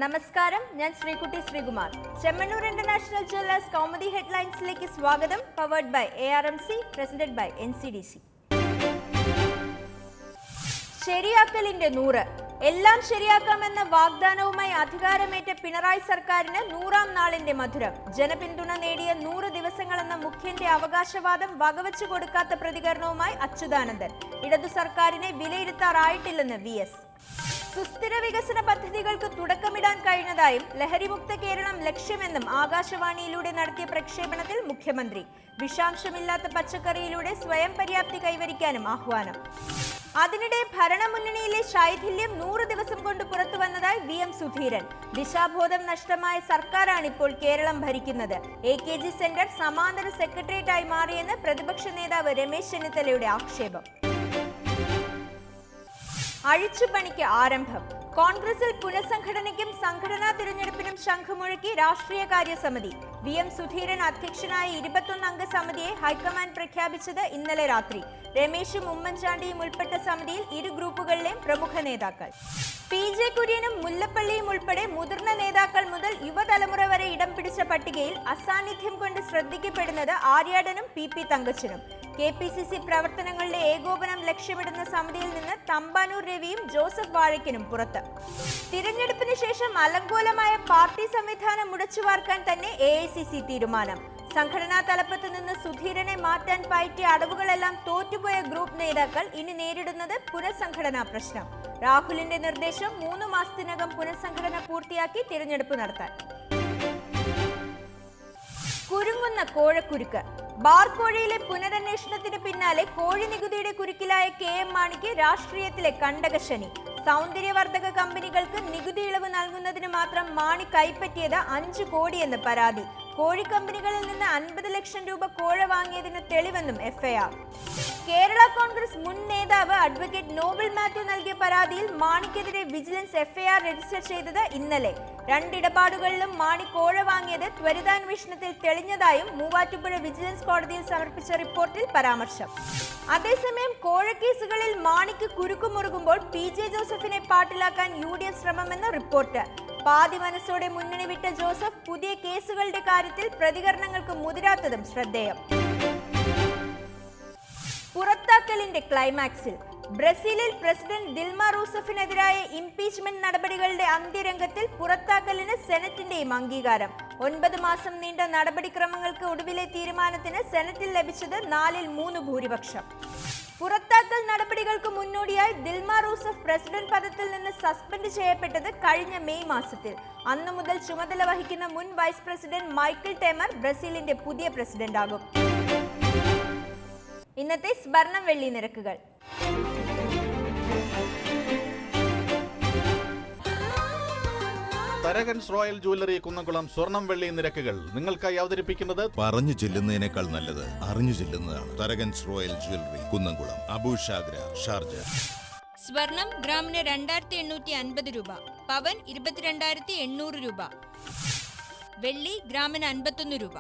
നമസ്കാരം, ഞാൻ Sreekutty Sreekumar. Chemmanur international jewellers Kaumudi ഹെഡ്ലൈൻസിലേക്ക് സ്വാഗതം. Powered by ARMC, presented by NCDC. ശരിയാക്കലിന്റെ 100. എല്ലാം ശരിയാക്കാമെന്ന വാഗ്ദാനവുമായി അധികാരമേറ്റ പിണറായി സർക്കാരിന് 100ാം നാളിന്റെ മധുരം. ജനപിന്തുണ നേടിയ 100 ദിവസങ്ങളെന്ന മുഖ്യന്റെ അവകാശവാദം വകവച്ചു കൊടുക്കാത്ത പ്രതികരണവുമായി അച്യുതാനന്ദൻ. ഇടതു സർക്കാരിനെ വിലയിരുത്താറായിട്ടില്ലെന്ന് VS. സുസ്ഥിര വികസന പദ്ധതികൾക്ക് തുടക്കമിടാൻ കഴിഞ്ഞതായും ലഹരിമുക്ത കേരളം ലക്ഷ്യമെന്നും ആകാശവാണിയിലൂടെ നടത്തിയ പ്രക്ഷേപണത്തിൽ മുഖ്യമന്ത്രി. വിഷാംശമില്ലാത്ത പച്ചക്കറിയിലൂടെ സ്വയം പര്യാപ്തി കൈവരിക്കാനും ആഹ്വാനം. അതിനിടെ ഭരണമുന്നണിയിലെ ശൈഥില്യം 100 ദിവസം കൊണ്ട് പുറത്തു വന്നതായി VM സുധീരൻ. ദിശാബോധം നഷ്ടമായ സർക്കാരാണിപ്പോൾ കേരളം ഭരിക്കുന്നത്. AKG സെന്റർ സമാന്തര സെക്രട്ടേറിയറ്റായി മാറിയെന്ന് പ്രതിപക്ഷ നേതാവ് രമേശ് ചെന്നിത്തലയുടെ ആക്ഷേപം. അഴിച്ചുപണിക്ക് ആരംഭം. കോൺഗ്രസിൽ പുനഃസംഘടനയ്ക്കും സംഘടനാ തിരഞ്ഞെടുപ്പിനും ശംഖുമുഴക്കി രാഷ്ട്രീയകാര്യ സമിതി. VM സുധീരൻ അധ്യക്ഷനായ 21 അംഗ സമിതിയെ ഹൈക്കമാൻഡ് പ്രഖ്യാപിച്ചത് ഇന്നലെ രാത്രി. രമേശും ഉമ്മൻചാണ്ടിയും ഉൾപ്പെട്ട സമിതിയിൽ ഇരു ഗ്രൂപ്പുകളിലെയും പ്രമുഖ നേതാക്കൾ. PJ കുര്യനും മുല്ലപ്പള്ളിയും ഉൾപ്പെടെ മുതിർന്ന നേതാക്കൾ മുതൽ യുവതലമുറ വരെ ഇടം പിടിച്ച പട്ടികയിൽ അസാന്നിധ്യം കൊണ്ട് ശ്രദ്ധിക്കപ്പെടുന്നത് ആര്യാടനും PP തങ്കച്ചനും. KPCC പ്രവർത്തനങ്ങളുടെ ഏകോപനം ലക്ഷ്യമിടുന്ന സമിതിയിൽ നിന്ന് തമ്പാനൂർ രവിയും ജോസഫ് വാഴയ്ക്കനും പുറത്ത്. തിരഞ്ഞെടുപ്പിന് ശേഷം അലങ്കോലമായ പാർട്ടി സംവിധാനം മുടച്ചുവാർക്കാൻ തന്നെ AICC തീരുമാനം. സംഘടനാ തലപ്പത്ത് നിന്ന് സുധീരനെ മാറ്റാൻ പയറ്റിയ അടവുകളെല്ലാം തോറ്റുപോയ ഗ്രൂപ്പ് നേതാക്കൾ ഇനി നേരിടുന്നത് പുനഃസംഘടനാ പ്രശ്നം. രാഹുലിന്റെ നിർദ്ദേശം 3 മാസത്തിനകം പുനഃസംഘടന പൂർത്തിയാക്കി തിരഞ്ഞെടുപ്പ് നടത്താൻ. കുരുങ്ങുന്ന കോഴക്കുരുക്ക്. ബാർക്കോഴയിലെ പുനരന്വേഷണത്തിന് പിന്നാലെ കോഴി നികുതിയുടെ കുരുക്കിലായ KM മാണിക്ക് രാഷ്ട്രീയത്തിലെ കണ്ടകശനി. സൗന്ദര്യവർദ്ധക കമ്പനികൾക്ക് നികുതി ഇളവ് നൽകുന്നതിന് മാത്രം മാണി കൈപ്പറ്റിയത് 5 കോടിയെന്ന് പരാതി. കോഴിക്കമ്പനികളിൽ നിന്ന് 50 ലക്ഷം രൂപ കോഴ വാങ്ങിയതിന് തെളിവെന്നും FIR. കേരള കോൺഗ്രസ് മുൻ നേതാവ് അഡ്വക്കേറ്റ് നോബൽ മാത്യു നൽകിയ പരാതിയിൽ മാണിക്കെതിരെ വിജിലൻസ് FIR രജിസ്റ്റർ ചെയ്തത് ഇന്നലെ. 2 ഇടപാടുകളിലും മാണി കോഴ വാങ്ങിയത് ത്വരിതാന്വേഷണത്തിൽ തെളിഞ്ഞതായും മൂവാറ്റുപുഴ വിജിലൻസ് കോടതിയിൽ സമർപ്പിച്ച റിപ്പോർട്ടിൽ പരാമർശം. അതേസമയം കോഴക്കേസുകളിൽ മാണിക്ക് കുരുക്കുമുറുകുമ്പോൾ PJ ജോസഫിനെ പാട്ടിലാക്കാൻ UDF ശ്രമമെന്ന് റിപ്പോർട്ട്. പാതി മനസ്സോടെ മുന്നണി വിട്ട ജോസഫ് പുതിയ കേസുകളുടെ കാര്യത്തിൽ പ്രതികരണങ്ങൾക്ക് മുതിരാത്തതും ശ്രദ്ധേയം. പുറത്താക്കലിന്റെ ക്ലൈമാക്സിൽ. ബ്രസീലിൽ പ്രസിഡന്റ് ദിൽമ റൂസഫിനെതിരായ ഇംപീച്ച്മെന്റ് നടപടികളുടെ അന്ത്യരംഗത്തിൽ പുറത്താക്കലിന് സെനറ്റിന്റെയും അംഗീകാരം. 9 മാസം നീണ്ട നടപടിക്രമങ്ങൾക്ക് ഒടുവിലെ തീരുമാനത്തിന് സെനറ്റിൽ ലഭിച്ചത് 4-3 ഭൂരിപക്ഷം. പുറത്താക്കൽ നടപടികൾക്ക് മുന്നോടിയായി ദിൽമ റൂസഫ് പ്രസിഡന്റ് പദത്തിൽ നിന്ന് സസ്പെൻഡ് ചെയ്യപ്പെട്ടത് കഴിഞ്ഞ മെയ് മാസത്തിൽ. അന്നു മുതൽ ചുമതല വഹിക്കുന്ന മുൻ വൈസ് പ്രസിഡന്റ് മൈക്കിൾ ടെമർ ബ്രസീലിന്റെ പുതിയ പ്രസിഡന്റാകും. ഇന്നത്തെ സ്വർണം വെള്ളി നിരക്കുകൾ. തരകൻസ് റോയൽ ജ്വല്ലറി കുന്നംകുളം സ്വർണം വെള്ളി നിരക്കുകൾ നിങ്ങൾക്കായി അവതരിപ്പിക്കുന്നത് പറഞ്ഞു ചെല്ലുന്നതിനേക്കാൾ നല്ലത് അറിഞ്ഞു ചെല്ലുന്നതാണ്. Tharakans royal jewellery Kunnamkulam, Abu Shagara, Sharjah. സ്വർണം ഗ്രാമിന് 2850 രൂപ, പവൻ 22,800 രൂപ, വെള്ളി ഗ്രാമിന് 51 രൂപ.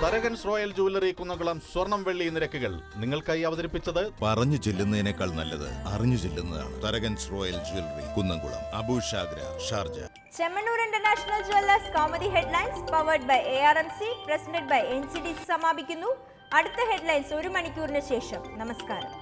തരകൻസ് റോയൽ ജ്വല്ലറി കുന്നംകുളം സ്വർണം വെള്ളി നിരക്കുകൾ നിങ്ങൾക്കായി അവതരിപ്പിച്ചത് പറഞ്ഞു ചെല്ലുന്നതിനേക്കാൾ നല്ലത് അറിഞ്ഞു ചെല്ലുന്നതാണ്. Tharakans royal jewellery Kunnamkulam, Abu Shagara, Sharjah. Chemmanur international jewellers Kaumudi headlines powered by ARMC, presented by NCDC സമാപിക്കുന്നു. അടുത്ത ഹെഡ്ലൈൻസ് 1 മണിക്കൂറിന് ശേഷം. നമസ്കാരം.